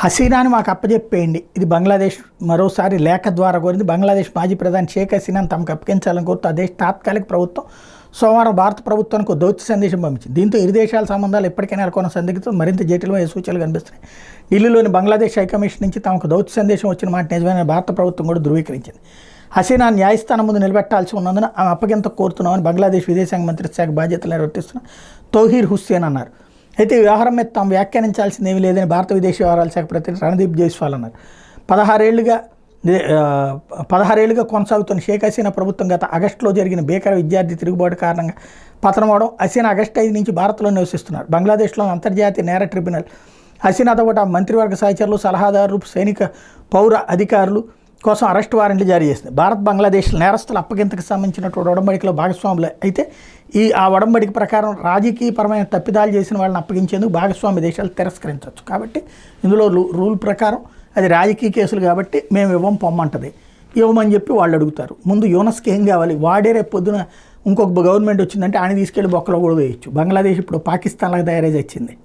హసీనాని మాకు అప్పచెప్పేయండి. ఇది బంగ్లాదేశ్ మరోసారి లేఖ ద్వారా కోరింది. బంగ్లాదేశ్ మాజీ ప్రధాని షేక్ హసీనాను తమకు అప్పగించాలని కోరుతూ ఆ దేశ తాత్కాలిక ప్రభుత్వం సోమవారం భారత ప్రభుత్వానికి ఒక దౌత్య సందేశం పంపించింది. దీంతో ఇరు దేశాల సంబంధాలు ఎప్పటికైనా నెలకొన్న సందిగ్ధతో మరింత జటిలమైన సూచనలు కనిపిస్తున్నాయి. ఢిల్లీలోని బంగ్లాదేశ్ హైకమిషన్ నుంచి తమకు దౌత్య సందేశం వచ్చిన మాట నిజమైన భారత ప్రభుత్వం కూడా ధృవీకరించింది. హసీనా న్యాయస్థానం ముందు నిలబెట్టాల్సి ఉన్నందున ఆమె అప్పగింత కోరుతున్నామని బంగ్లాదేశ్ విదేశాంగ మంత్రిత్వ శాఖ బాధ్యతలు నిర్వర్తిస్తున్న తౌహీర్ హుస్సేన్ అన్నారు. అయితే ఈ వ్యవహారం మీద తాము వ్యాఖ్యానించాల్సిందేమీ లేదని భారత విదేశీ వ్యవహారాల శాఖ ప్రతినిధి రణదీప్ జైస్వాల్ అన్నారు. 16 ఏళ్లుగా కొనసాగుతున్న షేక్ హసీనా ప్రభుత్వం గత ఆగస్టులో జరిగిన భీకర విద్యార్థి తిరుగుబాటు కారణంగా పతనమవడం. హసీనా ఆగస్టు 5 నుంచి భారత్లో నివసిస్తున్నారు. బంగ్లాదేశ్లోని అంతర్జాతీయ నేర ట్రిబ్యునల్ హసీనాతో పాటు మంత్రివర్గ సహచరులు, సలహాదారులు, సైనిక, పౌర అధికారులు కోసం అరెస్ట్ వారెంట్లు జారీ చేసింది. భారత్ బంగ్లాదేశ్ నేరస్తుల అప్పగింతకు సంబంధించినటువంటి ఒడంబడికలో భాగస్వాములు అయితే ఆ ఒడంబడిక ప్రకారం రాజకీయపరమైన తప్పిదాలు చేసిన వాళ్ళని అప్పగించేందుకు భాగస్వామి దేశాలు తిరస్కరించవచ్చు. కాబట్టి ఇందులో రూల్ ప్రకారం అది రాజకీయ కేసులు కాబట్టి మేము ఇవ్వం పొమ్మంటది. ఇవ్వమని చెప్పి వాళ్ళు అడుగుతారు. ముందు యూనస్కి ఏం కావాలి? వాడే రేపు పొద్దున ఇంకొక గవర్నమెంట్ వచ్చిందంటే ఆయన తీసుకెళ్ళి బొక్కలో కూడా వేయచ్చు. బంగ్లాదేశ్ ఇప్పుడు పాకిస్తాన్లకు తయారై వచ్చింది.